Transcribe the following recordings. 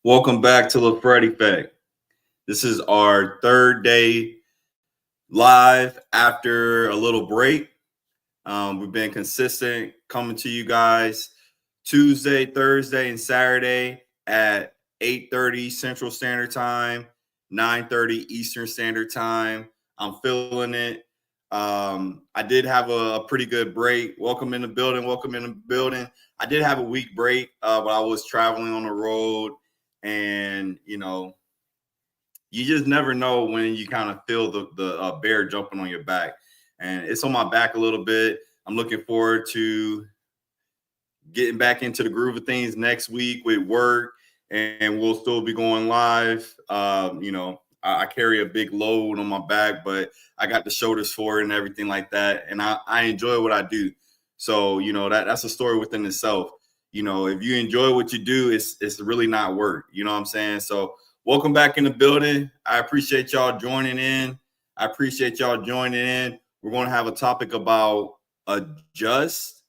Welcome back to the Fred Effect. This is our third day live after a little break. We've been consistent coming to you guys Tuesday, Thursday, and Saturday at 8:30 Central Standard Time, 9:30 Eastern Standard Time. I'm feeling it. I did have a pretty good break. Welcome in the building. Welcome in the building. I did have a week break, but I was traveling on the road, and you just never know when you kind of feel the bear jumping on your back, and it's on my back a little bit. I'm looking forward to getting back into the groove of things next week with work, and we'll still be going live. I carry a big load on my back, but I got the shoulders for it and everything like that, and I enjoy what I do. So that's a story within itself. If you enjoy what you do, it's really not work. You know what I'm saying? So welcome back in the building. I appreciate y'all joining in. We're going to have a topic about adjust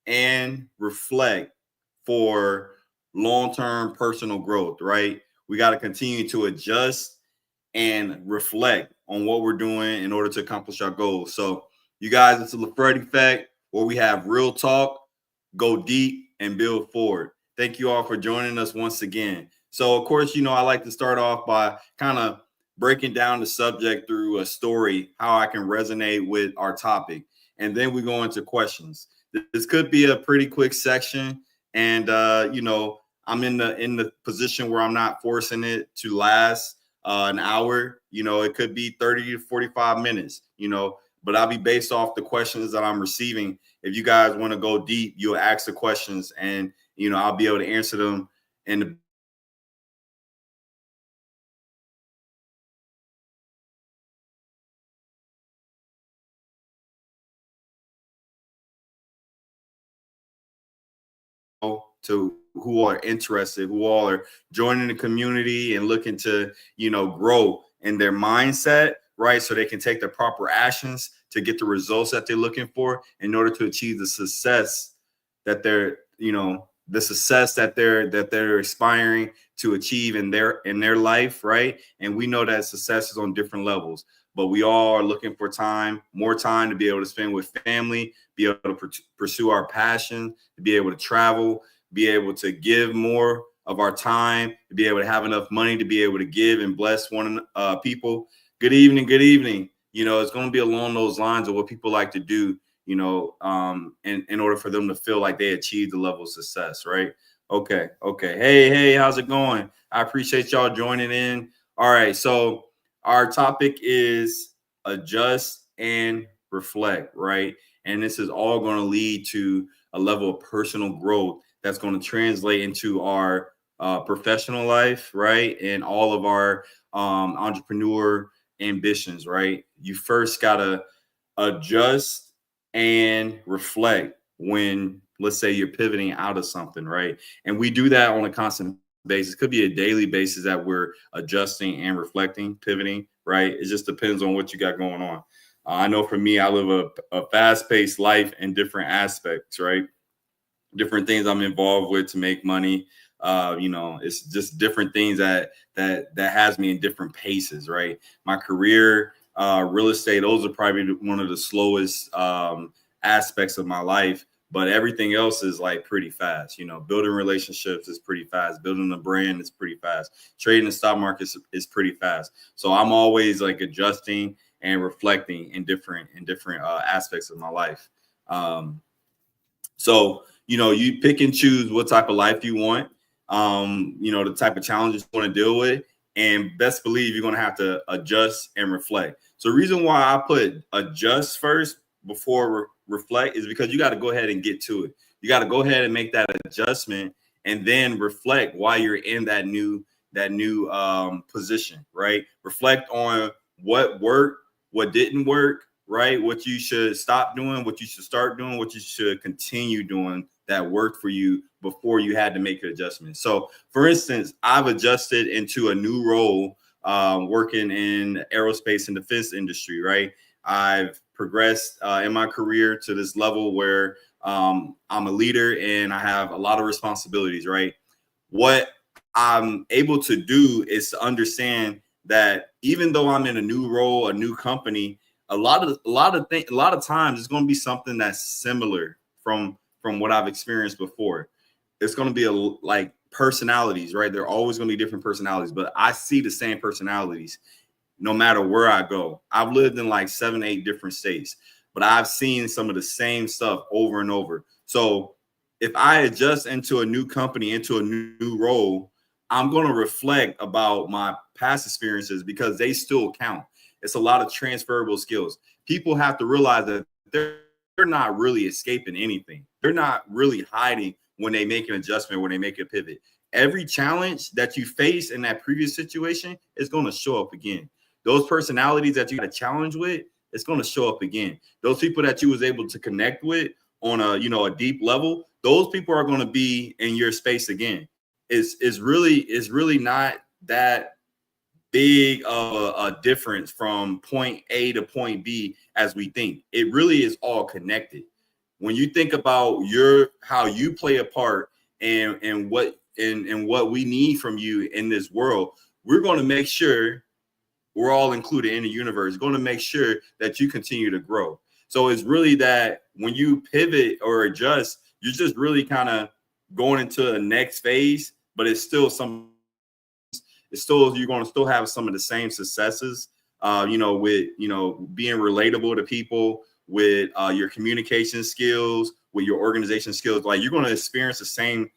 and reflect for long-term personal growth, right? We got to continue to adjust and reflect on what we're doing in order to accomplish our goals. So, you guys, it's the Fred Effect, where we have real talk, go deep, and build forward. Thank you all for joining us once again. So, of course, I like to start off by kind of breaking down the subject through a story, how I can resonate with our topic. And then we go into questions. This could be a pretty quick section. And, I'm in the position where I'm not forcing it to last an hour. It could be 30 to 45 minutes, but I'll be based off the questions that I'm receiving. If you guys want to go deep, you'll ask the questions, and I'll be able to answer them in the to who are interested, who all are joining the community and looking to, grow in their mindset, right? So they can take the proper actions to get the results that they're looking for in order to achieve the success that they're aspiring to achieve in their life, right? And we know that success is on different levels, but we all are looking for more time to be able to spend with family, be able to pursue our passion, to be able to travel, be able to give more of our time, to be able to have enough money to be able to give and bless people. Good evening, good evening. It's going to be along those lines of what people like to do, in order for them to feel like they achieved the level of success, right? Okay. Hey, how's it going? I appreciate y'all joining in. All right, so our topic is adjust and reflect, right? And this is all going to lead to a level of personal growth that's going to translate into our professional life, right? And all of our entrepreneur ambitions, right? You first got to adjust and reflect when, let's say, you're pivoting out of something, right? And we do that on a constant basis. Could be a daily basis that we're adjusting and reflecting, pivoting, right? It just depends on what you got going on. I know for me, I live a fast-paced life in different aspects, right? Different things I'm involved with to make money. It's just different things that has me in different paces, right? My career, real estate, those are probably one of the slowest aspects of my life, but everything else is like pretty fast. Building relationships is pretty fast. Building a brand is pretty fast. Trading the stock market is pretty fast. So I'm always like adjusting and reflecting in different aspects of my life. So, you pick and choose what type of life you want, the type of challenges you want to deal with, and best believe you're going to have to adjust and reflect. So the reason why I put adjust first before reflect is because you got to go ahead and get to it. You got to go ahead and make that adjustment and then reflect while you're in that new position, right? Reflect on what worked, what didn't work, right? What you should stop doing, what you should start doing, what you should continue doing that worked for you before you had to make an adjustment. So, for instance, I've adjusted into a new role working in aerospace and defense industry, right? I've progressed in my career to this level where I'm a leader and I have a lot of responsibilities, right? What I'm able to do is to understand that even though I'm in a new role, a new company, a lot of times it's going to be something that's similar from what I've experienced before. It's going to be like personalities, right? There are always going to be different personalities, but I see the same personalities no matter where I go. I've lived in like 7, 8 different states, but I've seen some of the same stuff over and over. So if I adjust into a new company, into a new role, I'm going to reflect about my past experiences because they still count. It's a lot of transferable skills. People have to realize that they're not really escaping anything. They're not really hiding when they make an adjustment, when they make a pivot. Every challenge that you face in that previous situation is going to show up again. Those personalities that you got a challenge with, it's going to show up again. Those people that you was able to connect with on a deep level, those people are going to be in your space again. It's really not that big of a difference from point A to point B as we think. It really is all connected. When you think about how you play a part and what we need from you in this world, we're going to make sure we're all included in the universe, going to make sure that you continue to grow. So it's really that when you pivot or adjust, you're just really kind of going into the next phase, but you're going to still have some of the same successes, with, being relatable to people, with your communication skills, with your organization skills. Like, you're going to experience the same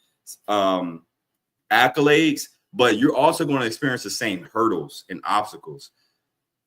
accolades, but you're also going to experience the same hurdles and obstacles.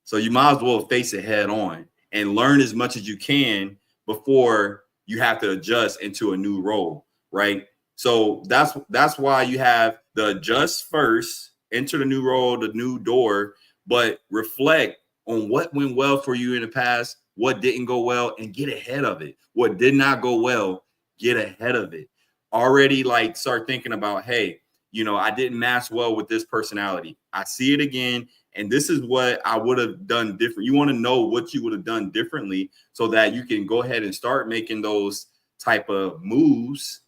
So you might as well face it head on and learn as much as you can before you have to adjust into a new role, right? So that's why you have the adjust first, enter the new role, the new door, but reflect on what went well for you in the past, what didn't go well, and get ahead of it. What did not go well, get ahead of it. Already, like, start thinking about, hey, I didn't match well with this personality. I see it again, and this is what I would have done different. You want to know what you would have done differently so that you can go ahead and start making those type of moves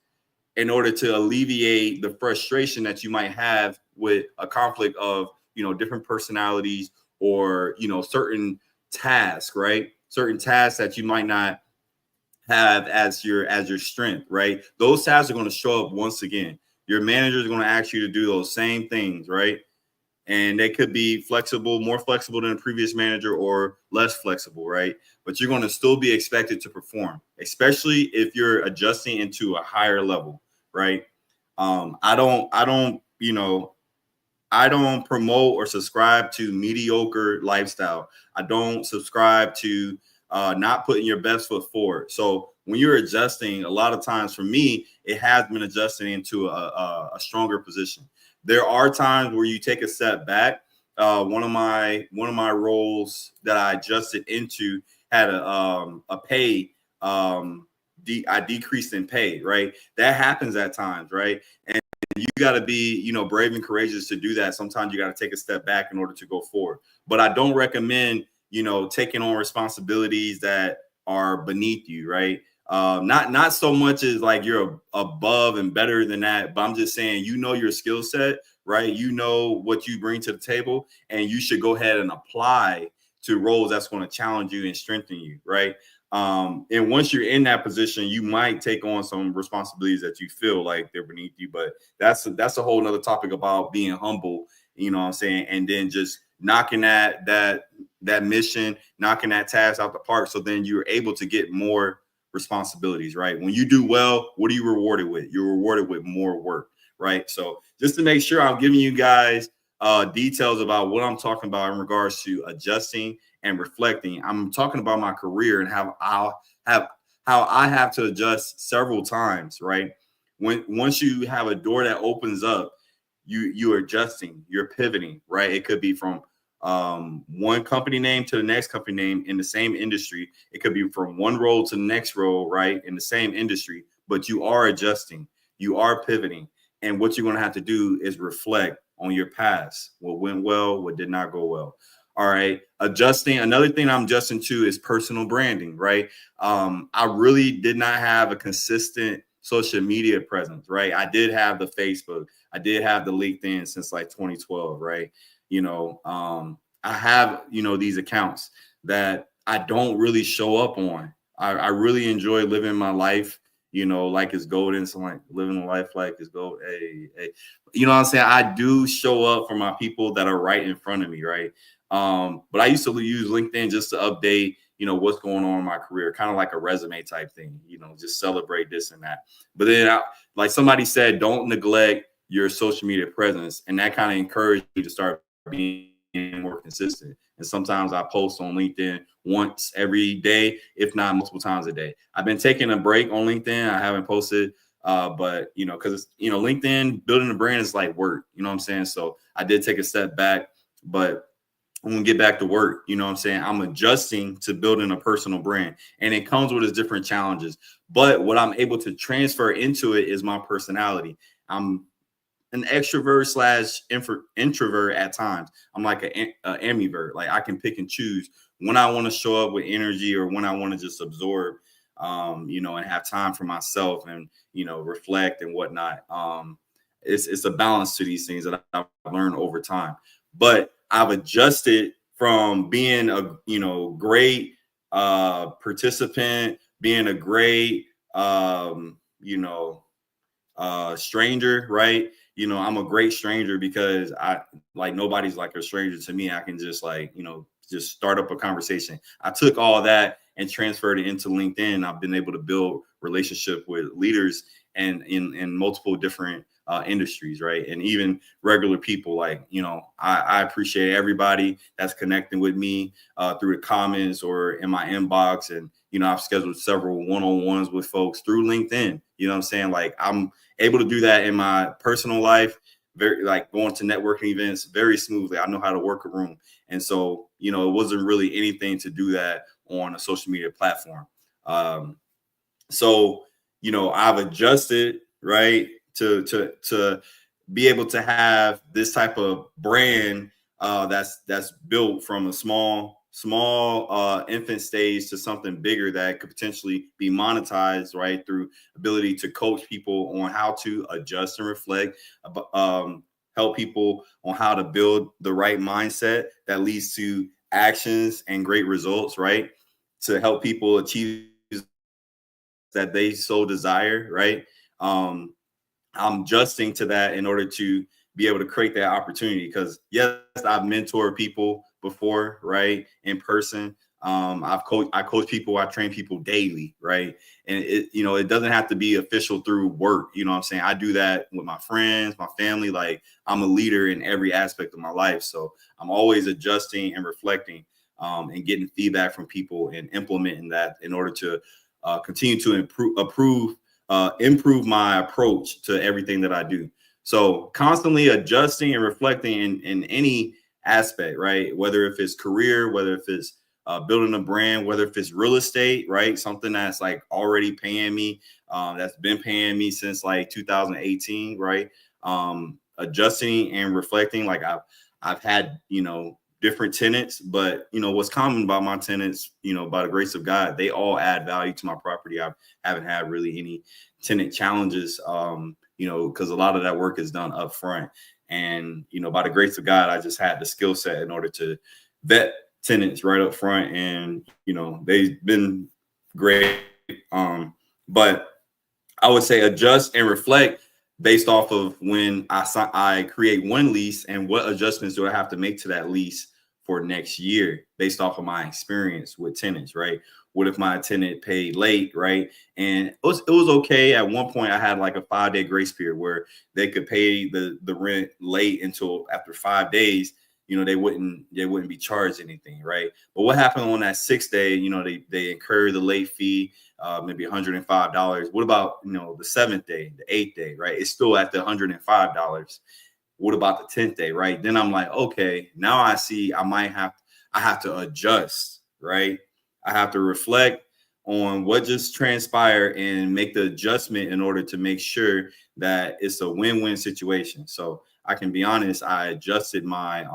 in order to alleviate the frustration that you might have with a conflict of, different personalities or, certain tasks, right? Certain tasks that you might not have as your strength, right? Those tasks are going to show up once again. Your manager is going to ask you to do those same things, right? And they could be flexible, more flexible than a previous manager or less flexible, right? But you're going to still be expected to perform, especially if you're adjusting into a higher level, right? I don't promote or subscribe to mediocre lifestyle. I don't subscribe to not putting your best foot forward. So when you're adjusting, a lot of times for me, it has been adjusting into a stronger position. There are times where you take a step back. One of my roles that I adjusted into had a pay. I decreased in pay, right? That happens at times, right? And you got to be, brave and courageous to do that. Sometimes you got to take a step back in order to go forward. But I don't recommend, taking on responsibilities that are beneath you, right? Not so much as like you're above and better than that, but I'm just saying, your skill set, right? You know what you bring to the table, and you should go ahead and apply to roles that's going to challenge you and strengthen you, right? And once you're in that position, you might take on some responsibilities that you feel like they're beneath you, but that's a whole nother topic about being humble, what I'm saying? And then just knocking that mission, knocking that task out the park. So then you're able to get more responsibilities, right? When you do well, what are you rewarded with? You're rewarded with more work, right? So just to make sure I'm giving you guys details about what I'm talking about in regards to adjusting and reflecting. I'm talking about my career and how I have to adjust several times, right? Once you have a door that opens up, you're adjusting, you're pivoting, right? It could be from one company name to the next company name in the same industry. It could be from one role to the next role, right, in the same industry, but you are adjusting, you are pivoting. And what you're going to have to do is reflect on your past, what went well, what did not go well. All right. Adjusting. Another thing I'm adjusting to is personal branding, right? I really did not have a consistent social media presence, right? I did have the Facebook, I did have the LinkedIn since like 2012, right? I have, these accounts that I don't really show up on. I really enjoy living my life, like it's golden. So like living a life like it's gold. Hey, hey, what I'm saying? I do show up for my people that are right in front of me, right? But I used to use LinkedIn just to update, what's going on in my career, kind of like a resume type thing, just celebrate this and that. But then, like somebody said, don't neglect your social media presence, and that kind of encouraged me to start being more consistent. And sometimes I post on LinkedIn once every day, if not multiple times a day. I've been taking a break on LinkedIn. I haven't posted, but because LinkedIn building a brand is like work. You know what I'm saying? So I did take a step back, but I'm gonna get back to work. You know what I'm saying? I'm adjusting to building a personal brand, and it comes with its different challenges. But what I'm able to transfer into it is my personality. I'm an extrovert slash introvert at times. I'm like an ambivert. Like I can pick and choose when I want to show up with energy or when I want to just absorb, and have time for myself and, reflect and whatnot. It's a balance to these things that I've learned over time. But I've adjusted from being a, great participant, being a great, stranger, right? I'm a great stranger because I like nobody's like a stranger to me. I can just like, just start up a conversation. I took all that and transferred it into LinkedIn. I've been able to build relationship with leaders and in multiple different industries, right? And even regular people. Like, I appreciate everybody that's connecting with me through the comments or in my inbox. And, I've scheduled several one-on-ones with folks through LinkedIn. You know what I'm saying? Like I'm able to do that in my personal life, very like going to networking events very smoothly. I know how to work a room. And so, it wasn't really anything to do that on a social media platform. So, I've adjusted, right, to be able to have this type of brand that's built from a small infant stage to something bigger that could potentially be monetized, right, through ability to coach people on how to adjust and reflect, help people on how to build the right mindset that leads to actions and great results, right, to help people achieve that they so desire, right? I'm adjusting to that in order to be able to create that opportunity. Because yes, I've mentored people before, right, in person. I coach people, I train people daily, right? And it doesn't have to be official through work. You know what I'm saying? I do that with my friends, my family. Like I'm a leader in every aspect of my life. So I'm always adjusting and reflecting and getting feedback from people and implementing that in order to continue to improve my approach to everything that I do. So constantly adjusting and reflecting in any aspect, right? Whether if it's career, whether if it's building a brand, whether if it's real estate, right? Something that's like already paying me, that's been paying me since like 2018, right? Adjusting and reflecting. Like I've had, different tenants, but what's common about my tenants, by the grace of God, they all add value to my property. I haven't had really any tenant challenges, because a lot of that work is done up front. And, by the grace of God, I just had the skill set in order to vet tenants right up front. And, they've been great. But I would say adjust and reflect based off of when I create one lease and what adjustments do I have to make to that lease for next year based off of my experience with tenants, right? What if my tenant paid late, right? And it was okay. At one point, I had like a 5-day grace period where they could pay the rent late until after 5 days. They wouldn't be charged anything, right? But what happened on that 6th day? They incur the late fee, maybe $105. What about the 7th day, the 8th day, right? It's still at the $105. What about the 10th day, right? Then I'm like, okay, now I see I have to adjust, right? I have to reflect on what just transpired and make the adjustment in order to make sure that it's a win-win situation. So I can be honest, I adjusted my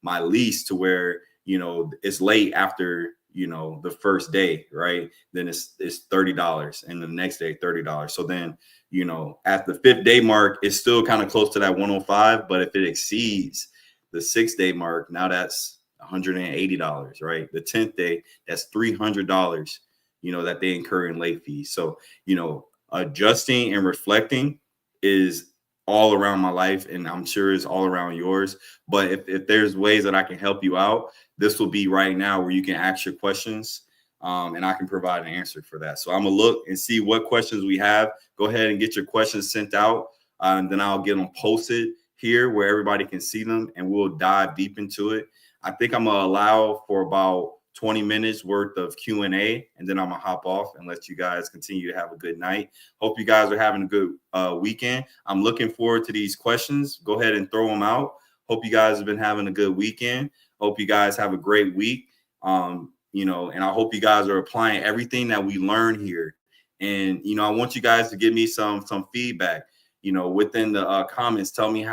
my lease to where it's late after you know, the first day, right? Then it's $30, and the next day $30. So then, you know, at the 5th day mark, it's still kind of close to that 105. But if it exceeds the 6th day mark, now that's $180, right? The 10th day, that's $300, you know, that they incur in late fees. So, you know, adjusting and reflecting is all around my life, and I'm sure it's all around yours. But if there's ways that I can help you out, this will be right now where you can ask your questions, and I can provide an answer for that. So I'm gonna look and see what questions we have. Go ahead and get your questions sent out, and then I'll get them posted here where everybody can see them, and we'll dive deep into it. I think I'm gonna allow for about 20 minutes worth of Q&A, and then I'm gonna hop off and let you guys continue to have a good night. Hope you guys are having a good weekend. I'm looking forward to these questions. Go ahead and throw them out. Hope you guys have been having a good weekend. Hope you guys have a great week. You know, and I hope you guys are applying everything that we learn here. And, you know, I want you guys to give me some feedback, you know, within the comments. Tell me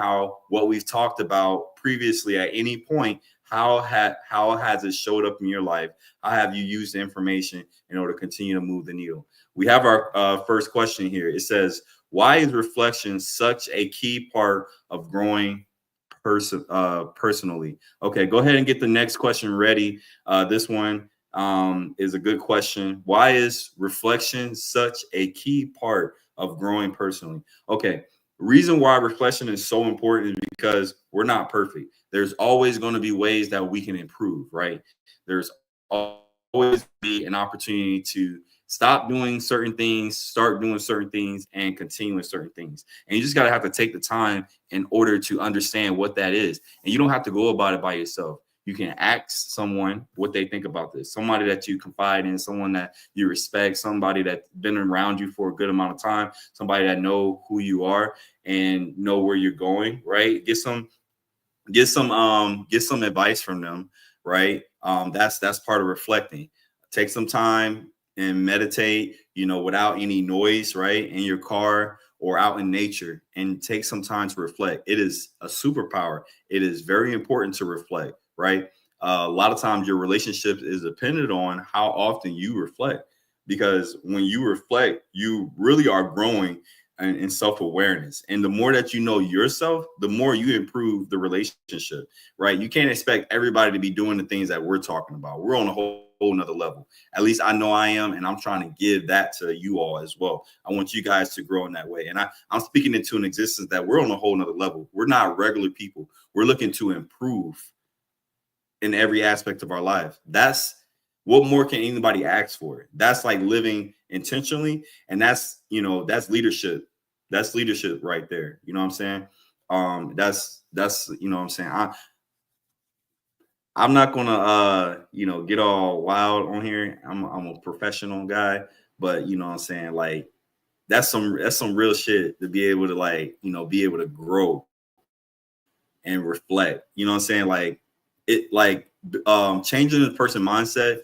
what we've talked about previously at any point, how has it showed up in your life? How have you used the information in order to continue to move the needle? We have our first question here. It says, why is reflection such a key part of growing personally? Okay, go ahead and get the next question ready. This one is a good question. Why is reflection such a key part of growing personally? Okay, reason why reflection is so important is because we're not perfect. There's always going to be ways that we can improve, right? There's always be an opportunity to stop doing certain things, start doing certain things, and continue with certain things. And you just got to have to take the time in order to understand what that is. And you don't have to go about it by yourself. You can ask someone what they think about this, somebody that you confide in, someone that you respect, somebody that's been around you for a good amount of time, somebody that know who you are and know where you're going, right? Get some advice from them, right? That's part of reflecting. Take some time and meditate, you know, without any noise, right? In your car or out in nature, and take some time to reflect. It is a superpower. It is very important to reflect, right? A lot of times your relationship is dependent on how often you reflect, because when you reflect, you really are growing in self-awareness. And the more that you know yourself, the more you improve the relationship, right? You can't expect everybody to be doing the things that we're talking about. We're on a whole nother level. At least I know I am, and I'm trying to give that to you all as well. I want you guys to grow in that way. And I'm speaking into an existence that we're on a whole nother level. We're not regular people. We're looking to improve in every aspect of our life. That's what more can anybody ask for? That's like living intentionally. And that's, you know, that's leadership. That's leadership right there. You know what I'm saying? That's you know what I'm saying? I'm not gonna you know, get all wild on here. I'm a professional guy, but you know what I'm saying? Like that's some real shit to be able to, like, you know, be able to grow and reflect. You know what I'm saying? Like changing the person mindset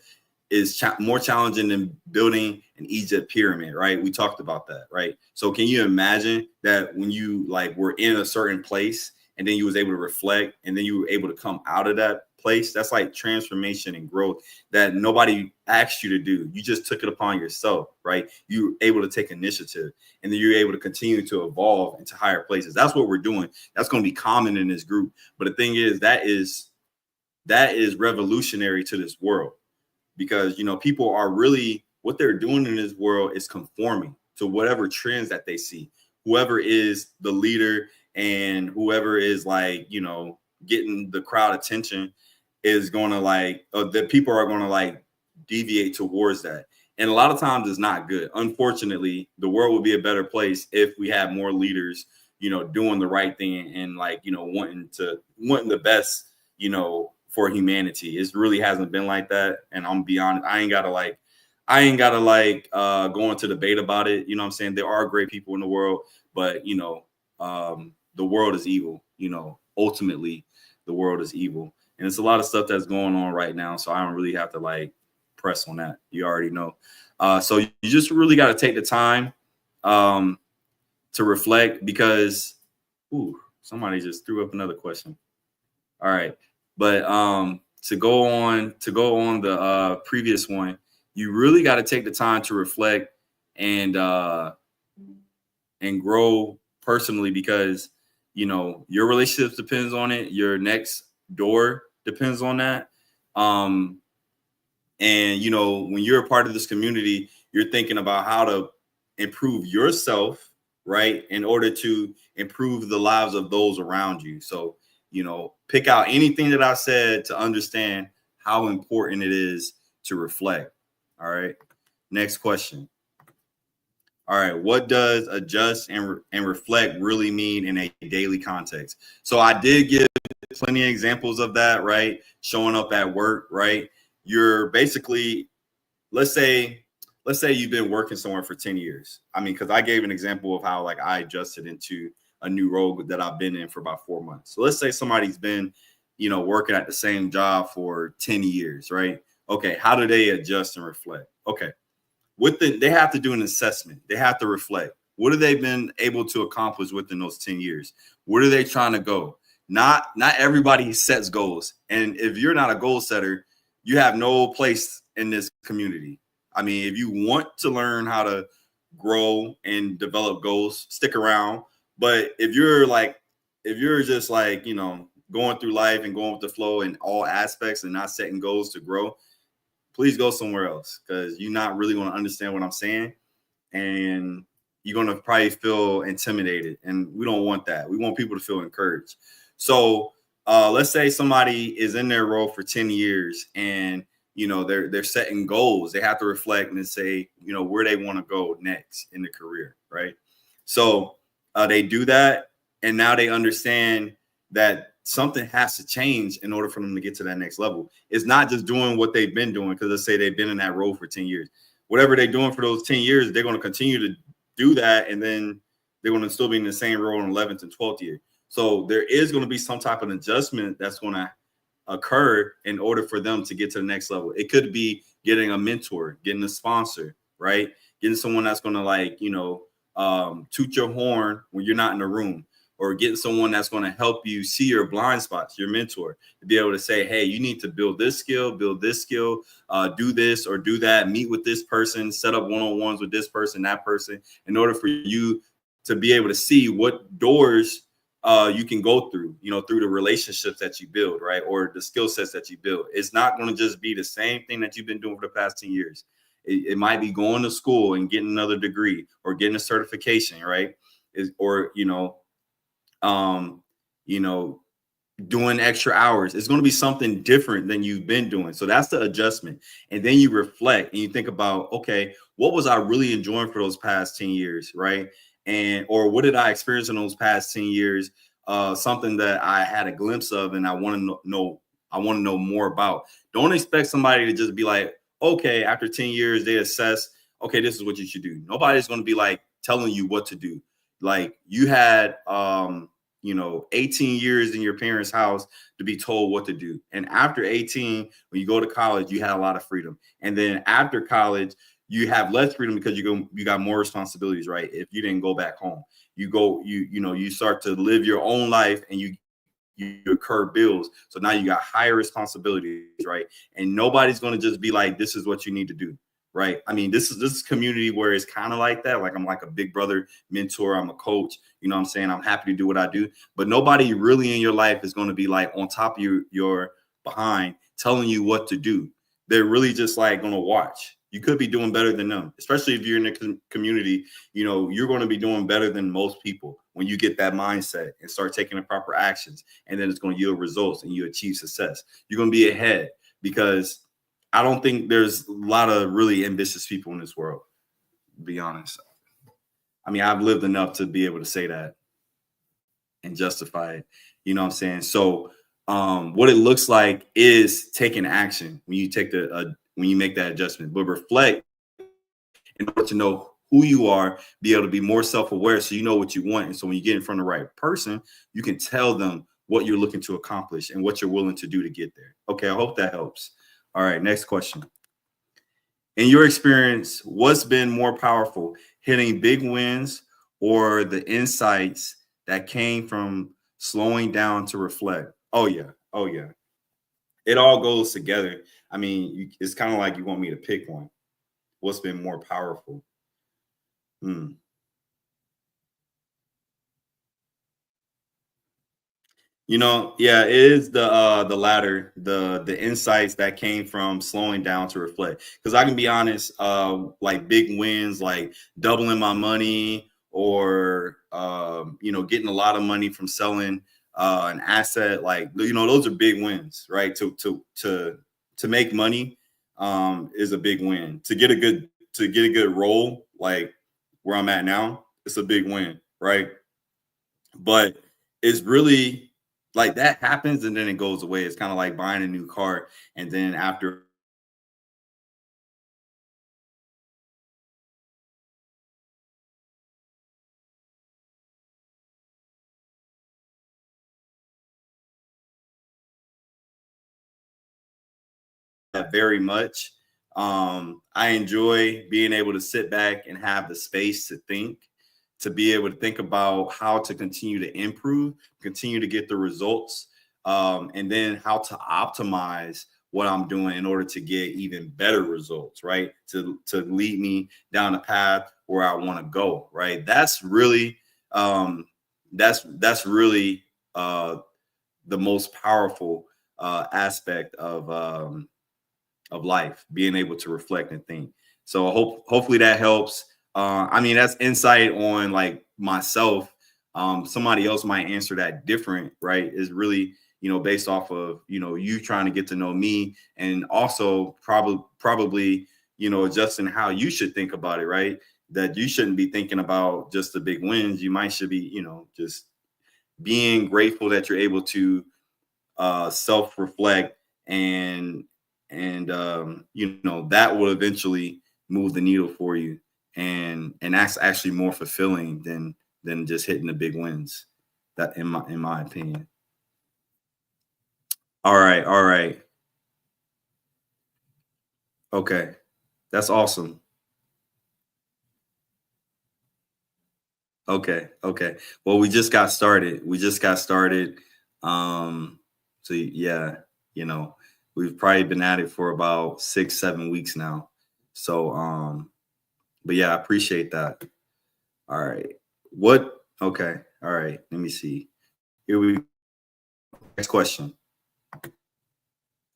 is more challenging than building an Egypt pyramid, right? We talked about that, right? So can you imagine that when you like were in a certain place and then you was able to reflect and then you were able to come out of that place? That's like transformation and growth that nobody asked you to do. You just took it upon yourself, right? You were able to take initiative, and then you're able to continue to evolve into higher places. That's what we're doing. That's going to be common in this group. But the thing is, that is revolutionary to this world, because, you know, people are really, what they're doing in this world is conforming to whatever trends that they see. Whoever is the leader and whoever is, like, you know, getting the crowd attention is going to, like, the people are going to, like, deviate towards that. And a lot of times it's not good. Unfortunately, the world would be a better place if we had more leaders, you know, doing the right thing and, like, you know, wanting the best, you know, for humanity. It really hasn't been like that. And I'm beyond, I ain't gotta go into debate about it. You know what I'm saying? There are great people in the world, but, you know, the world is evil. You know, ultimately the world is evil. And it's a lot of stuff that's going on right now. So I don't really have to, like, press on that. You already know. So you just really got to take the time to reflect, because somebody just threw up another question. All right. But to go on the previous one, you really got to take the time to reflect and grow personally, because your relationships depends on it, your next door depends on that. And when you're a part of this community, you're thinking about how to improve yourself, right, in order to improve the lives of those around you. So pick out anything that I said to understand how important it is to reflect. All right, next question. All right, what does adjust and reflect really mean in a daily context? So I did give plenty of examples of that, right? Showing up at work, right? You're basically, let's say you've been working somewhere for 10 years. I mean, because I gave an example of how like I adjusted into a new role that I've been in for about 4 months. So let's say somebody's been, working at the same job for 10 years, right? Okay, how do they adjust and reflect? Okay. They have to do an assessment. They have to reflect. What have they been able to accomplish within those 10 years? Where are they trying to go? Not everybody sets goals. And if you're not a goal setter, you have no place in this community. I mean, if you want to learn how to grow and develop goals, stick around. But if you're just like, going through life and going with the flow in all aspects and not setting goals to grow, please go somewhere else, because you're not really going to understand what I'm saying. And you're going to probably feel intimidated. And we don't want that. We want people to feel encouraged. So let's say somebody is in their role for 10 years and, they're setting goals. They have to reflect and say, where they want to go next in the career. Right. So they do that. And now they understand that something has to change in order for them to get to that next level. It's not just doing what they've been doing, because let's say they've been in that role for 10 years. Whatever they're doing for those 10 years, they're going to continue to do that. And then they're going to still be in the same role in 11th and 12th year. So there is going to be some type of adjustment that's going to occur in order for them to get to the next level. It could be getting a mentor, getting a sponsor, right? Getting someone that's going to toot your horn when you're not in the room, or getting someone that's going to help you see your blind spots, your mentor, to be able to say, hey, you need to build this skill, do this or do that, meet with this person, set up one-on-ones with this person, that person, in order for you to be able to see what doors you can go through, through the relationships that you build, right? Or the skill sets that you build. It's not going to just be the same thing that you've been doing for the past 10 years. It might be going to school and getting another degree or getting a certification, right? Doing extra hours. It's going to be something different than you've been doing. So that's the adjustment. And then you reflect and you think about, okay, what was I really enjoying for those past 10 years, right? Or what did I experience in those past 10 years? Something that I had a glimpse of and I want to know more about. Don't expect somebody to just be like, okay, after 10 years, they assess, okay, this is what you should do. Nobody's going to be like telling you what to do. Like you had, 18 years in your parents' house to be told what to do. And after 18, when you go to college, you had a lot of freedom. And then after college, you have less freedom because you got more responsibilities, right? If you didn't go back home, you start to live your own life and you incur bills. So now you got higher responsibilities, right? And nobody's going to just be like, this is what you need to do. Right. I mean, this is community where it's kind of like that. Like I'm like a big brother mentor. I'm a coach. You know what I'm saying? I'm happy to do what I do. But nobody really in your life is going to be like on top of your behind telling you what to do. They're really just like going to watch. You could be doing better than them, especially if you're in the community. You're going to be doing better than most people when you get that mindset and start taking the proper actions. And then it's going to yield results and you achieve success. You're going to be ahead, because I don't think there's a lot of really ambitious people in this world, to be honest. I mean, I've lived enough to be able to say that and justify it. You know what I'm saying? So what it looks like is taking action when you when you make that adjustment, but reflect in order to know who you are, be able to be more self-aware so you know what you want. And so when you get in front of the right person, you can tell them what you're looking to accomplish and what you're willing to do to get there. Okay, I hope that helps. All right, next question. In your experience, what's been more powerful, hitting big wins or the insights that came from slowing down to reflect? Oh, yeah. it all goes together. I mean, it's kind of like you want me to pick one. What's been more powerful? Hmm. Yeah, it is the latter, the insights that came from slowing down to reflect. Because I can be honest, like big wins, like doubling my money, or getting a lot of money from selling an asset, like those are big wins, right? To make money is a big win. To get a good role, like where I'm at now, it's a big win, right? But it's really like that happens and then it goes away. It's kind of like buying a new car, and then after that very much. I enjoy being able to sit back and have the space to think, to be able to think about how to continue to improve, continue to get the results, and then how to optimize what I'm doing in order to get even better results, right? To lead me down the path where I want to go, right? That's really the most powerful aspect of life, being able to reflect and think. So hopefully that helps. I mean, that's insight on like myself. Somebody else might answer that different, right? Is really based off of you trying to get to know me, and also probably adjusting how you should think about it, right? That you shouldn't be thinking about just the big wins. You might should be just being grateful that you're able to self reflect, and that will eventually move the needle for you, and that's actually more fulfilling than just hitting the big wins, that in my opinion. All right. Okay, that's awesome. Okay, well, we just got started. So yeah, you know we've probably been at it for about 6-7 weeks now. So but yeah, I appreciate that. All right. What? Okay. All right. Let me see. Here we Next question.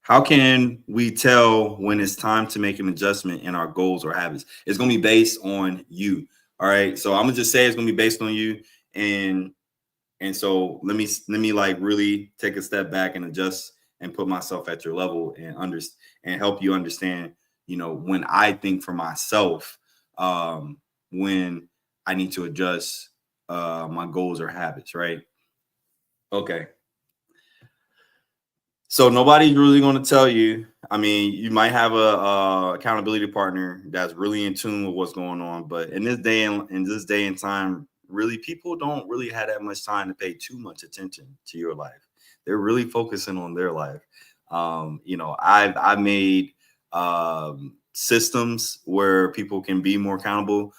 How can we tell when it's time to make an adjustment in our goals or habits? It's gonna be based on you. All right. So I'm gonna just say it's gonna be based on you, and so let me like really take a step back and adjust and put myself at your level and help you understand. When I think for myself, when I need to adjust my goals or habits, right? Okay. So nobody's really going to tell you. I mean, you might have a accountability partner that's really in tune with what's going on, but in this day and time, really people don't really have that much time to pay too much attention to your life. They're really focusing on their life. I've made systems where people can be more accountable.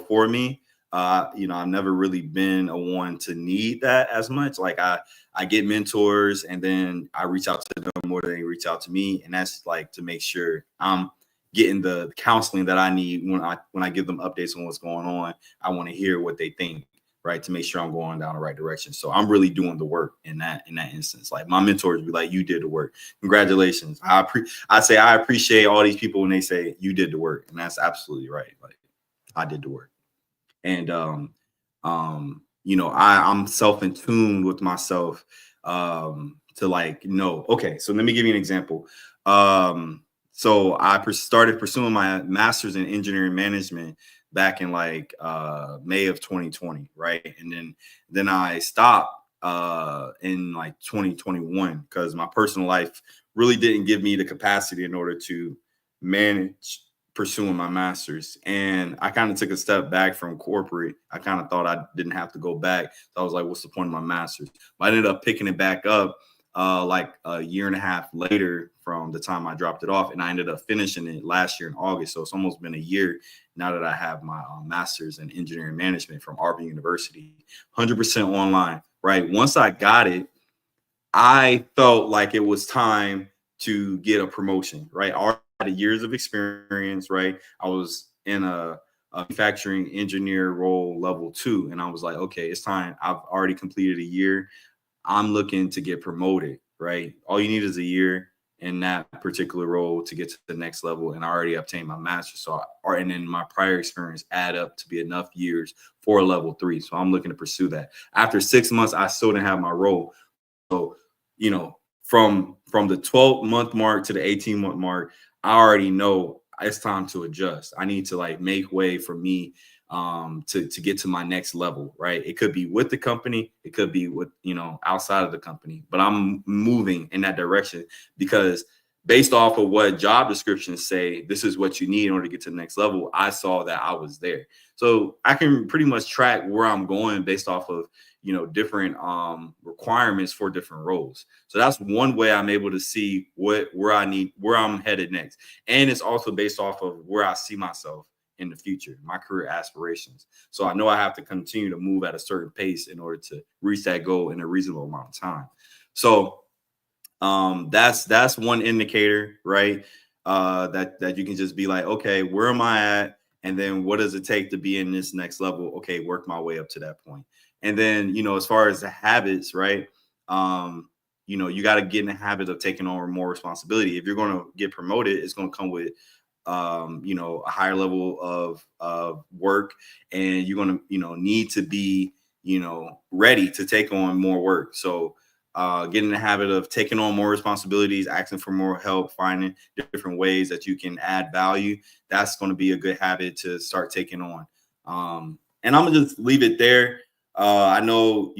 For me. I've never really been a one to need that as much. Like I get mentors, and then I reach out to them more than they reach out to me. And that's like to make sure I'm getting the counseling that I need when I give them updates on what's going on. I want to hear what they think, right? To make sure I'm going down the right direction. So I'm really doing the work in that instance. Like my mentors be like, you did the work. Congratulations. I say I appreciate all these people when they say you did the work. And that's absolutely right. Like I did the work. And I'm self in tune with myself, to like know. Okay, so let me give you an example. So I started pursuing my master's in engineering management back in like May of 2020, right? And then I stopped in like 2021 because my personal life really didn't give me the capacity in order to manage pursuing my master's. And I kind of took a step back from corporate. I kind of thought I didn't have to go back. So I was like, what's the point of my master's? But I ended up picking it back up like a year and a half later from the time I dropped it off. And I ended up finishing it last year in August. So it's almost been a year now that I have my master's in engineering management from Auburn University, 100% online, right? Once I got it, I felt like it was time to get a promotion, right? I already had years of experience, right? I was in a manufacturing engineer role level 2, and I was like, okay, it's time. I've already completed a year. I'm looking to get promoted, right? All you need is a year in that particular role to get to the next level. And I already obtained my master's. And then my prior experience add up to be enough years for a level 3. So I'm looking to pursue that. After 6 months, I still didn't have my role. So, from the 12-month mark to the 18-month mark, I already know it's time to adjust. I need to like make way for me to get to my next level, right? It could be with the company, it could be with outside of the company, but I'm moving in that direction because based off of what job descriptions say, this is what you need in order to get to the next level. I saw that I was there, so I can pretty much track where I'm going based off of different requirements for different roles. So that's one way I'm able to see where I'm headed next, and it's also based off of where I see myself in the future, my career aspirations. So I know I have to continue to move at a certain pace in order to reach that goal in a reasonable amount of time. So that's one indicator, right? That you can just be like, okay, where am I at? And then what does it take to be in this next level? Okay, work my way up to that point. And then, as far as the habits, right? You got to get in the habit of taking on more responsibility. If you're going to get promoted, it's going to come with a higher level of work, and you're going to need to be ready to take on more work. So get in the habit of taking on more responsibilities, asking for more help, finding different ways that you can add value. That's going to be a good habit to start taking on. And I'm gonna just leave it there. I know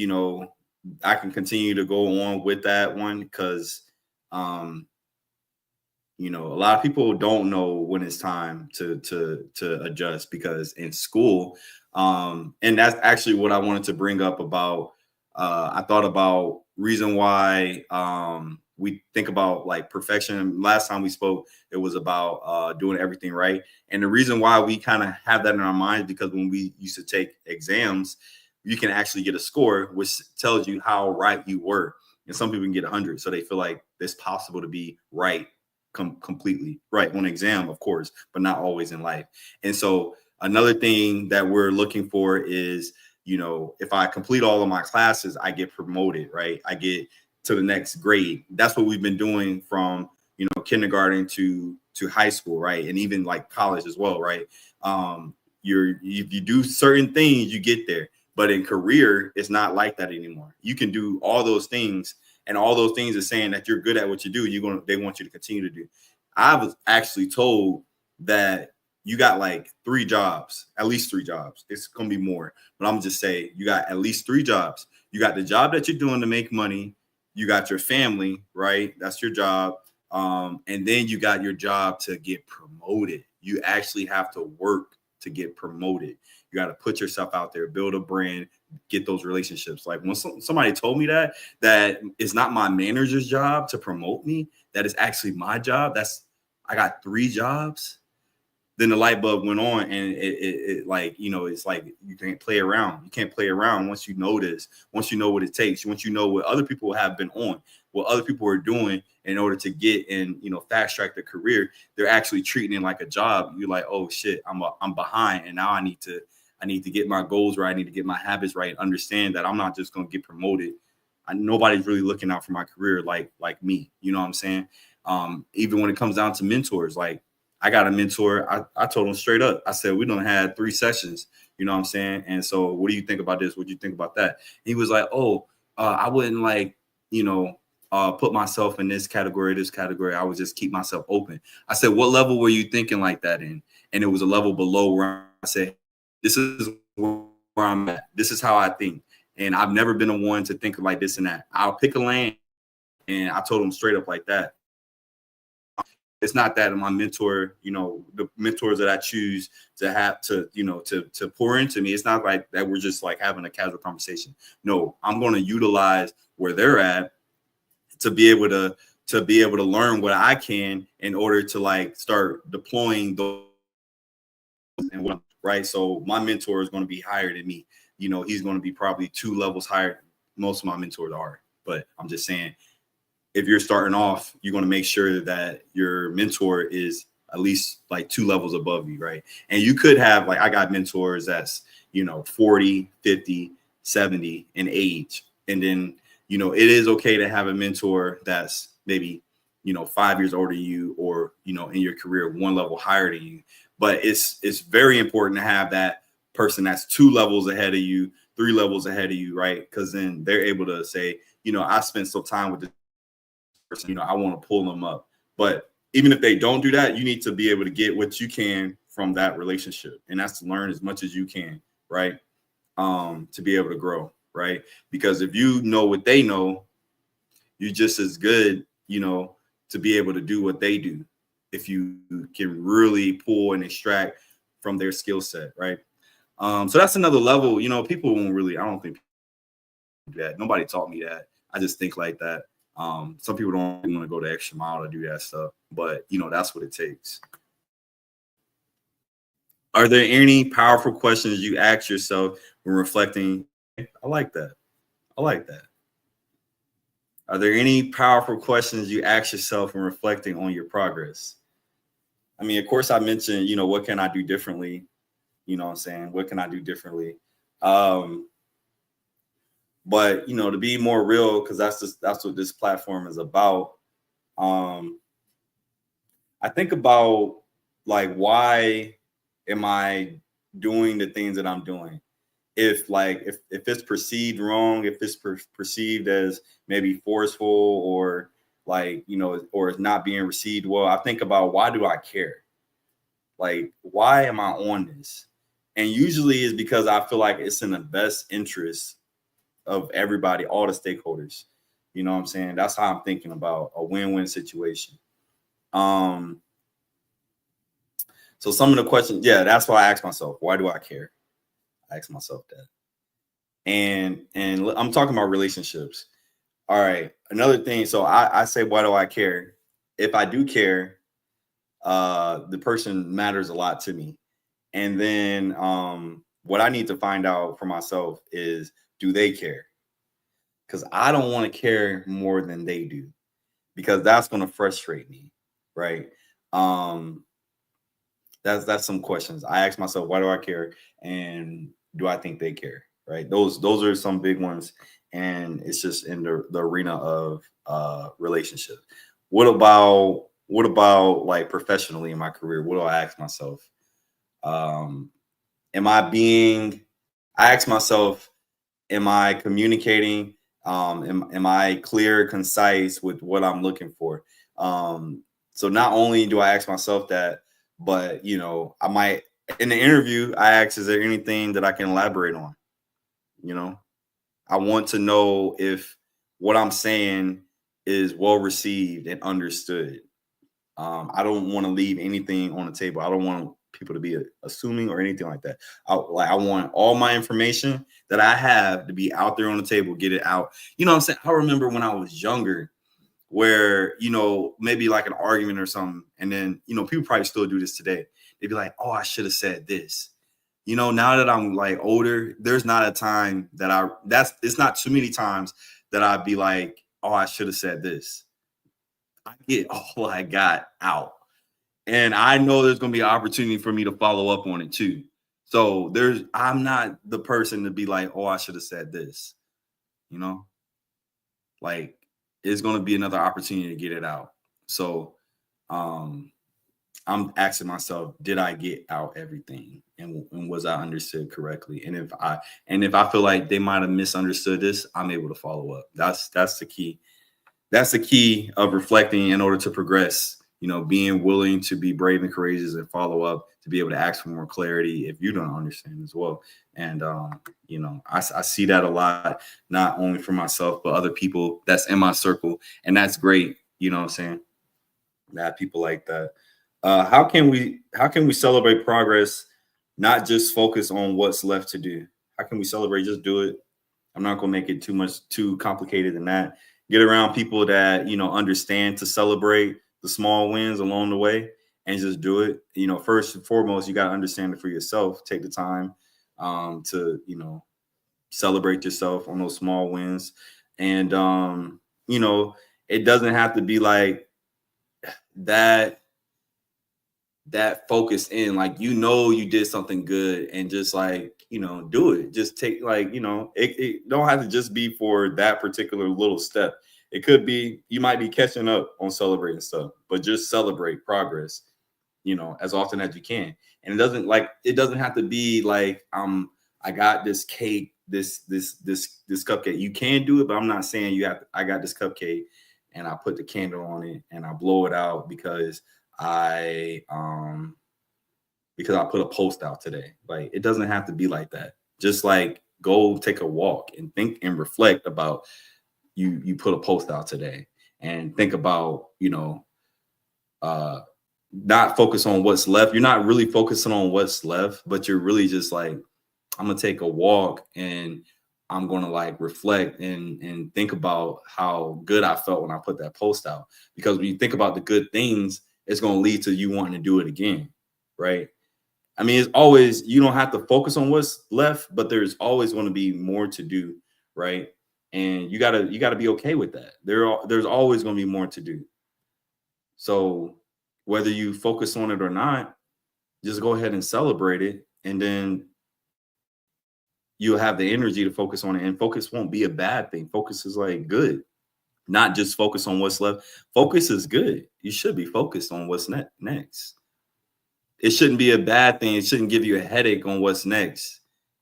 I can continue to go on with that one because a lot of people don't know when it's time to adjust, because in school, and that's actually what I wanted to bring up about. I thought about reason why we think about like perfection. Last time we spoke, it was about doing everything right, and the reason why we kind of have that in our minds because when we used to take exams, you can actually get a score which tells you how right you were, and some people can get 100, so they feel like it's possible to be right completely right on exam, of course, but not always in life. And so another thing that we're looking for is, if I complete all of my classes, I get promoted, right? I get to the next grade. That's what we've been doing from, kindergarten to high school, right? And even like college as well, right? If you do certain things, you get there. But in career, it's not like that anymore. You can do all those things, and all those things are saying that you're good at what you do. They want you to continue to do. I was actually told that you got like 3 jobs, at least 3 jobs. It's gonna be more, but I'm just say you got at least 3 jobs. You got the job that you're doing to make money. You got your family, right? That's your job. And then you got your job to get promoted. You actually have to work to get promoted. You got to put yourself out there, build a brand, get those relationships. Like when somebody told me that it's not my manager's job to promote me, that is actually my job. I got 3 jobs. Then the light bulb went on, and it like, it's like you can't play around. You can't play around once you know this, once you know what it takes, once you know what other people have been on, what other people are doing in order to get and, fast track their career. They're actually treating it like a job. You're like, oh shit, I'm behind. And now I need to get my goals right. I need to get my habits right. Understand that I'm not just going to get promoted. Nobody's really looking out for my career like me. You know what I'm saying? Even when it comes down to mentors, like I got a mentor. I told him straight up. I said, we done had 3 sessions. You know what I'm saying? And so what do you think about this? What do you think about that? He was like, oh, I wouldn't like, put myself in this category. I would just keep myself open. I said, what level were you thinking like that in? And it was a level below where I said, this is where I'm at. This is how I think. And I've never been a one to think like this and that. I'll pick a lane. And I told him straight up like that. It's not that my mentor, the mentors that I choose to have to pour into me. It's not like that we're just like having a casual conversation. No, I'm going to utilize where they're at to be able to learn what I can in order to like start deploying those. And right. So my mentor is going to be higher than me. He's going to be probably 2 levels higher. Most of my mentors are, but I'm just saying, if you're starting off, you're going to make sure that your mentor is at least like 2 levels above you, right? And you could have, like, I got mentors that's, 40, 50, 70 in age. And then, it is okay to have a mentor that's maybe, 5 years older than you, or, in your career, 1 level higher than you. But it's very important to have that person that's 2 levels ahead of you, 3 levels ahead of you, right? Because then they're able to say, I spent some time with this person, I want to pull them up. But even if they don't do that, you need to be able to get what you can from that relationship. And that's to learn as much as you can, right? To be able to grow, right? Because if you know what they know, you're just as good, to be able to do what they do, if you can really pull and extract from their skill set, right? So that's another level. People won't really, I don't think do that. Nobody taught me that. I just think like that. Some people don't want to go the extra mile to do that stuff, but that's what it takes. Are there any powerful questions you ask yourself when reflecting? I like that. I like that. Are there any powerful questions you ask yourself when reflecting on your progress? I mean, of course, I mentioned, what can I do differently? You know what I'm saying? What can I do differently? But to be more real, because that's what this platform is about. I think about, like, why am I doing the things that I'm doing? If it's perceived wrong, if it's perceived as maybe forceful, or or it's not being received well, I think about, why do I care? Like, why am I on this? And usually it's because I feel like it's in the best interest of everybody, all the stakeholders. You know what I'm saying? That's how I'm thinking about a win-win situation. So some of the questions, yeah, that's why I ask myself, why do I care? I ask myself that. And I'm talking about relationships. All right. Another thing. So I say, why do I care? If I do care, the person matters a lot to me. And then what I need to find out for myself is, do they care? Because I don't want to care more than they do, because that's going to frustrate me, right? That's some questions I ask myself. Why do I care? And do I think they care? Right? Those are some big ones, and it's just in the arena of relationship. What about like professionally in my career? What do I ask myself? Am I being? I ask myself, am I communicating? Am I clear, concise with what I'm looking for? So not only do I ask myself that, but I might, in the interview, I ask, is there anything that I can elaborate on? I want to know if what I'm saying is well received and understood. I don't want to leave anything on the table. I don't want people to be assuming or anything like that. I want all my information that I have to be out there on the table, get it out. You know what I'm saying? I remember when I was younger, where maybe like an argument or something, and then people probably still do this today. They'd be like, oh, I should have said this. Now that I'm like older, there's not a time that it's not too many times that I'd be like, oh, I should have said this. I get all I got out. And I know there's going to be an opportunity for me to follow up on it too. So I'm not the person to be like, oh, I should have said this, like, it's going to be another opportunity to get it out. So, I'm asking myself, did I get out everything? And was I understood correctly? And if I feel like they might have misunderstood this, I'm able to follow up. That's the key. That's the key of reflecting in order to progress. Being willing to be brave and courageous and follow up, to be able to ask for more clarity if you don't understand as well. And I see that a lot, not only for myself but other people that's in my circle, and that's great. You know what I'm saying? That people like that. How can we celebrate progress, not just focus on what's left to do? How can we celebrate? Just do it. I'm not going to make it too complicated than that. Get around people that understand to celebrate the small wins along the way, and just do it. First and foremost, you got to understand it for yourself. Take the time to celebrate yourself on those small wins, and it doesn't have to be like that focused in, like, you did something good, and just like, do it. Just take, like, it don't have to just be for that particular little step. It could be you might be catching up on celebrating stuff, but just celebrate progress, as often as you can. And it doesn't have to be like, I got this cake, this cupcake. You can do it, but I'm not saying I got this cupcake and I put the candle on it and I blow it out because I put a post out today. Like, it doesn't have to be like that. Just like, go take a walk and think and reflect about you put a post out today, and think about, not focus on what's left. You're not really focusing on what's left, but you're really just like, I'm gonna take a walk and I'm gonna like reflect and think about how good I felt when I put that post out. Because when you think about the good things, it's gonna lead to you wanting to do it again, right? I mean, it's always, you don't have to focus on what's left, but there's always going to be more to do, right? And you gotta be okay with that. There's always going to be more to do. So whether you focus on it or not, just go ahead and celebrate it, and then you'll have the energy to focus on it. And focus won't be a bad thing. Focus is like good, not just focus on what's left. Focus is good. You should be focused on what's next. It shouldn't be a bad thing. It shouldn't give you a headache on what's next,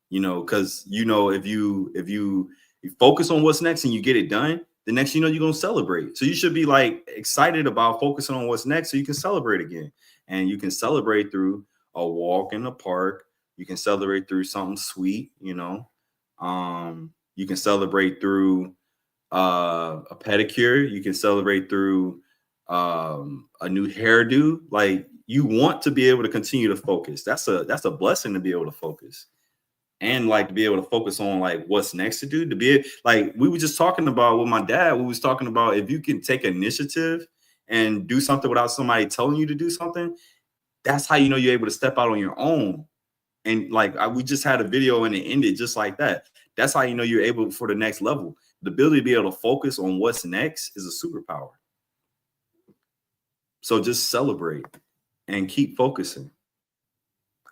because if you focus on what's next and you get it done, the next you're going to celebrate. So you should be like excited about focusing on what's next so you can celebrate again. And you can celebrate through a walk in the park. You can celebrate through something sweet, you can celebrate through a pedicure. You can celebrate through a new hairdo. Like, you want to be able to continue to focus. That's a blessing to be able to focus, and like to be able to focus on like what's next to do. To be like, we were just talking about with my dad. We was talking about, if you can take initiative and do something without somebody telling you to do something, that's how you're able to step out on your own. And like, we just had a video and it ended just like that. That's how you're able for the next level. The ability to be able to focus on what's next is a superpower. So just celebrate and keep focusing.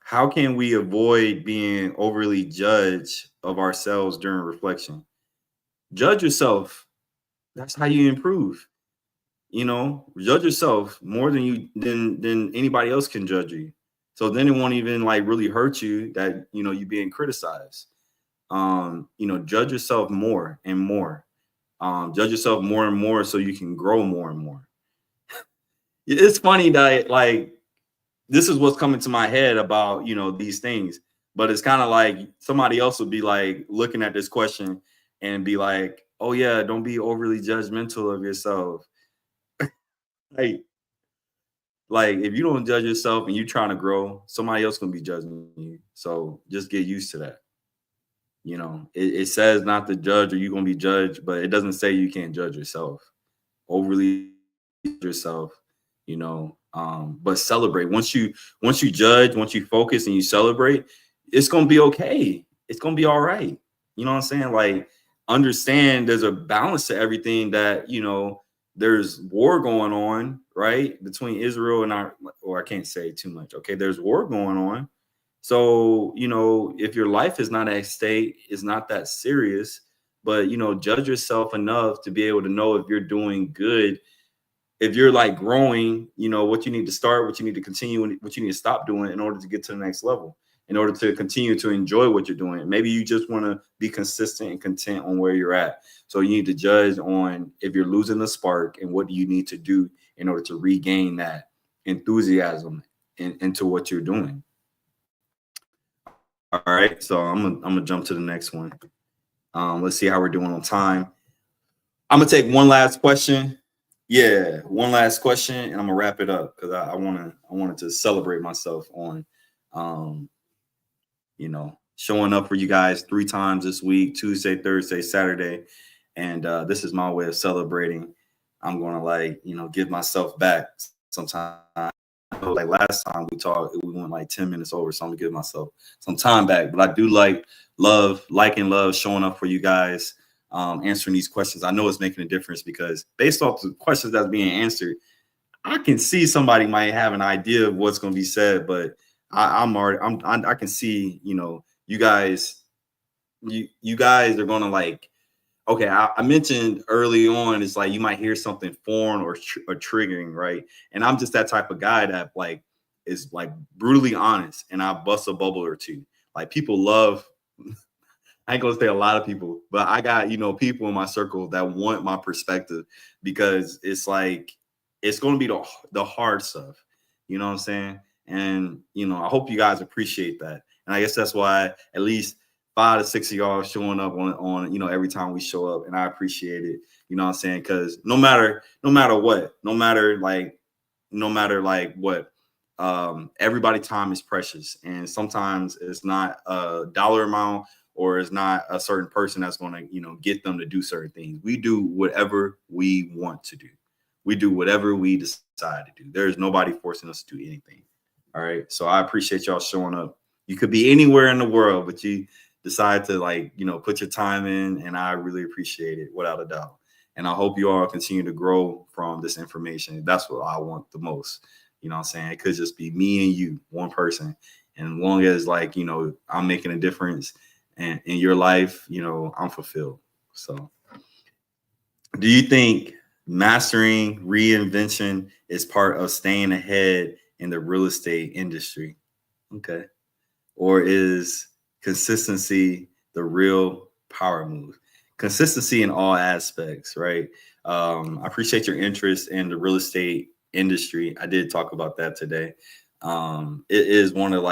How can we avoid being overly judged of ourselves during reflection? Judge yourself. That's how you improve. Judge yourself more than anybody else can judge you. So then it won't even like really hurt you that you're being criticized. Judge yourself more and more. Judge yourself more and more so you can grow more and more. It's funny that like, this is what's coming to my head about, these things, but it's kind of like somebody else would be like looking at this question and be like, oh yeah, don't be overly judgmental of yourself. Like if you don't judge yourself and you're trying to grow, somebody else gonna be judging you. So just get used to that. It says not to judge or you're gonna be judged, but it doesn't say you can't judge yourself. Overly yourself, but celebrate. Once you judge, once you focus and you celebrate, it's gonna be okay. It's gonna be all right. You know what I'm saying? Like, understand there's a balance to everything. That there's war going on, right, between Israel and I can't say too much. Okay, there's war going on. So if your life is not at stake, it's not that serious. But judge yourself enough to be able to know if you're doing good. If you're like growing, what you need to start, what you need to continue, and what you need to stop doing in order to get to the next level, in order to continue to enjoy what you're doing. Maybe you just want to be consistent and content on where you're at. So you need to judge on if you're losing the spark and what do you need to do in order to regain that enthusiasm into what you're doing. All right. So I'm gonna jump to the next one. Let's see how we're doing on time. I'm gonna take one last question. Yeah, one last question, and I'm gonna wrap it up because I wanted to celebrate myself on, showing up for you guys 3 times this week: Tuesday, Thursday, Saturday, and this is my way of celebrating. I'm gonna give myself back sometime. Like last time we talked, we went like 10 minutes over, so I'm gonna give myself some time back. But I do like and love showing up for you guys. answering these questions. I know it's making a difference because based off the questions that's being answered, I can see somebody might have an idea of what's going to be said, but I can see, you guys, you guys are going to like, okay, I mentioned early on, it's like you might hear something foreign or triggering, right? And I'm just that type of guy that like is like brutally honest, and I bust a bubble or two. Like people love, I ain't gonna say a lot of people, but I got, people in my circle that want my perspective because it's like it's gonna be the hard stuff. You know what I'm saying? And I hope you guys appreciate that. And I guess that's why at least 5 to 6 of y'all showing up on every time we show up, and I appreciate it. You know what I'm saying? Because no matter what, no matter like what, everybody time is precious, and sometimes it's not a dollar amount or it's not a certain person that's going to get them to do certain things. We do whatever we want to do. We do whatever we decide to do. There's nobody forcing us to do anything. All right. So I appreciate y'all showing up. You could be anywhere in the world, but you decide to put your time in, and I really appreciate it without a doubt. And I hope you all continue to grow from this information. That's what I want the most. You know what I'm saying? It could just be me and you, one person. And as long as I'm making a difference in your life, I'm fulfilled. So do you think mastering reinvention is part of staying ahead in the real estate industry? Okay. Or is consistency the real power move? Consistency in all aspects, right? I appreciate your interest in the real estate industry. I did talk about that today. It is one of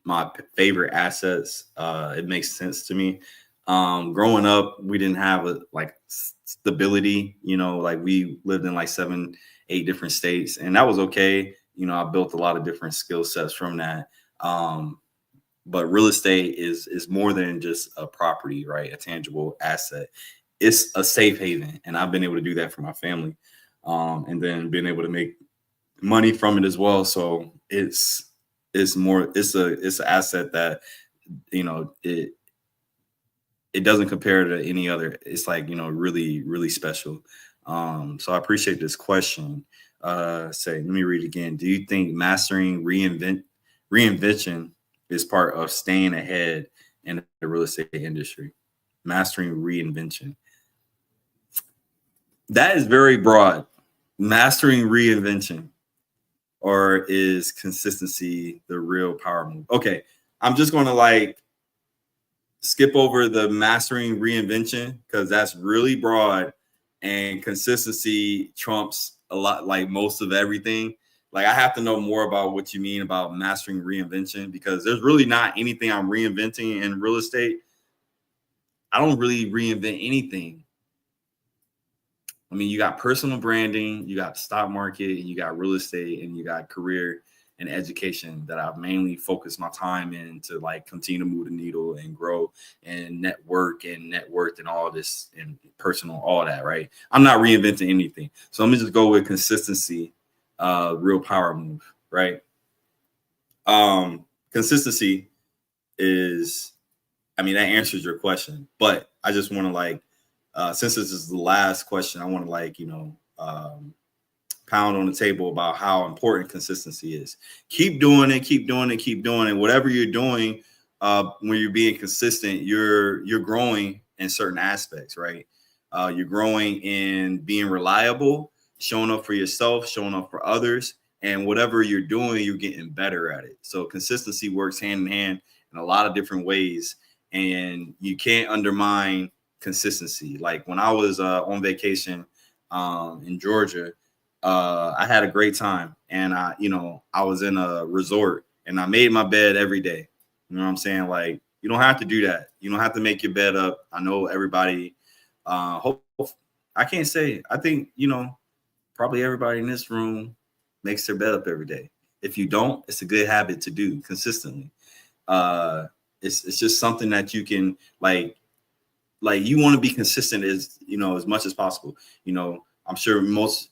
my favorite assets. It makes sense to me. Growing up, we didn't have stability. We lived in 7, 8 different states, and that was okay. I built a lot of different skill sets from that. But real estate is more than just a property, right? A tangible asset. It's a safe haven, and I've been able to do that for my family, and then being able to make money from it as well. So it's an asset that it doesn't compare to any other. It's really, really special. So I appreciate this question. Let me read it again. Do you think mastering reinvention is part of staying ahead in the real estate industry? Mastering reinvention. That is very broad. Mastering reinvention, or is consistency the real power move? Okay, I'm just going to skip over the mastering reinvention because that's really broad, and consistency trumps a lot, most of everything. I have to know more about what you mean about mastering reinvention, because there's really not anything I'm reinventing in real estate. I don't really reinvent anything. I mean, you got personal branding, you got the stock market, and you got real estate, and you got career and education that I've mainly focused my time in to continue to move the needle and grow and network and net worth and all this and personal, all that, right? I'm not reinventing anything. So let me just go with consistency, real power move, right? Consistency is, that answers your question, but I just want to since this is the last question, I want to pound on the table about how important consistency is. Keep doing it, keep doing it, keep doing it. Whatever you're doing, when you're being consistent, you're growing in certain aspects, right? You're growing in being reliable, showing up for yourself, showing up for others, and whatever you're doing, you're getting better at it. So consistency works hand in hand in a lot of different ways, and you can't undermine consistency. When I was on vacation in Georgia, I had a great time, and I was in a resort, and I made my bed every day. You know what I'm saying? You don't have to do that. You don't have to make your bed up. I know everybody. I can't say. I think probably everybody in this room makes their bed up every day. If you don't, it's a good habit to do consistently. It's just something that you can you want to be consistent as much as possible. I'm sure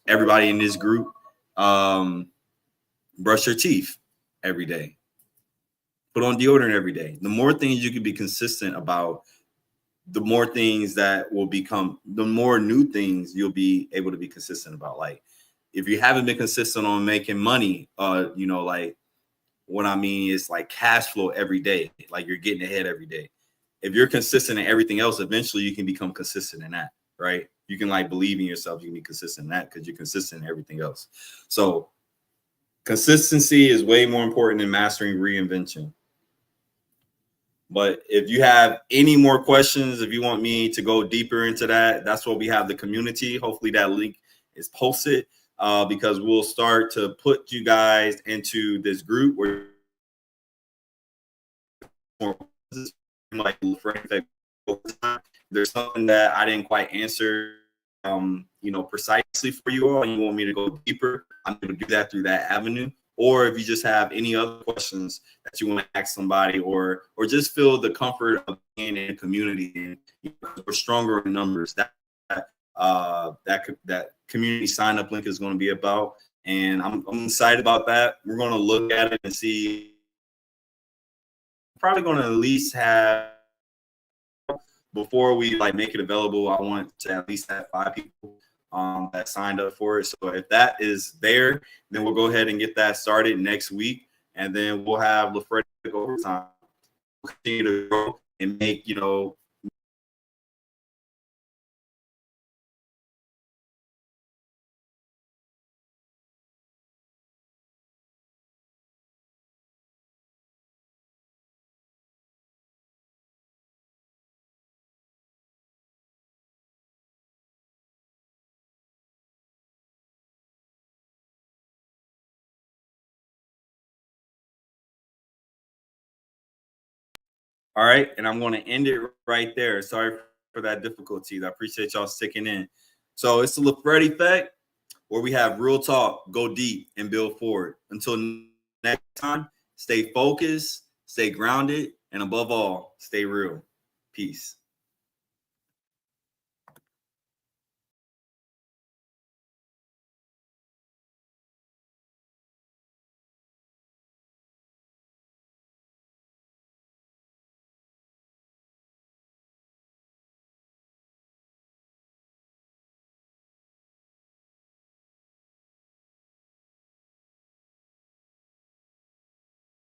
everybody in this group brush your teeth every day, put on deodorant every day. The more things you can be consistent about the more things that will become, the more new things you'll be able to be consistent about. Like if you haven't been consistent on making money, like what I mean is like cash flow every day, like you're getting ahead every day. If you're consistent in everything else, eventually you can become consistent in that, right? You can like believe in yourself. You can be consistent in that because you're consistent in everything else. So consistency is way more important than mastering reinvention. But if you have any more questions, if you want me to go deeper into that, that's what we have the community. Hopefully that link is posted because we'll start to put you guys into this group where like there's something that I didn't quite answer precisely for you all and you want me to go deeper, I'm going to do that through that avenue. Or if you just have any other questions that you want to ask somebody, or just feel the comfort of being in a community, and we're stronger in numbers. That community sign up link is going to be about, and I'm excited about that. We're going to look at it and see. Probably going to at least have, before we like make it available, I want to at least have 5 people that signed up for it. So if that is there, then we'll go ahead and get that started next week, and then we'll have LaFreddie overtime. We'll continue to grow and make All right, and I'm going to end it right there. Sorry for that difficulties. I appreciate y'all sticking in. So it's the LaFreddie Effect, where we have real talk, go deep, and build forward. Until next time, stay focused, stay grounded, and above all, stay real. Peace.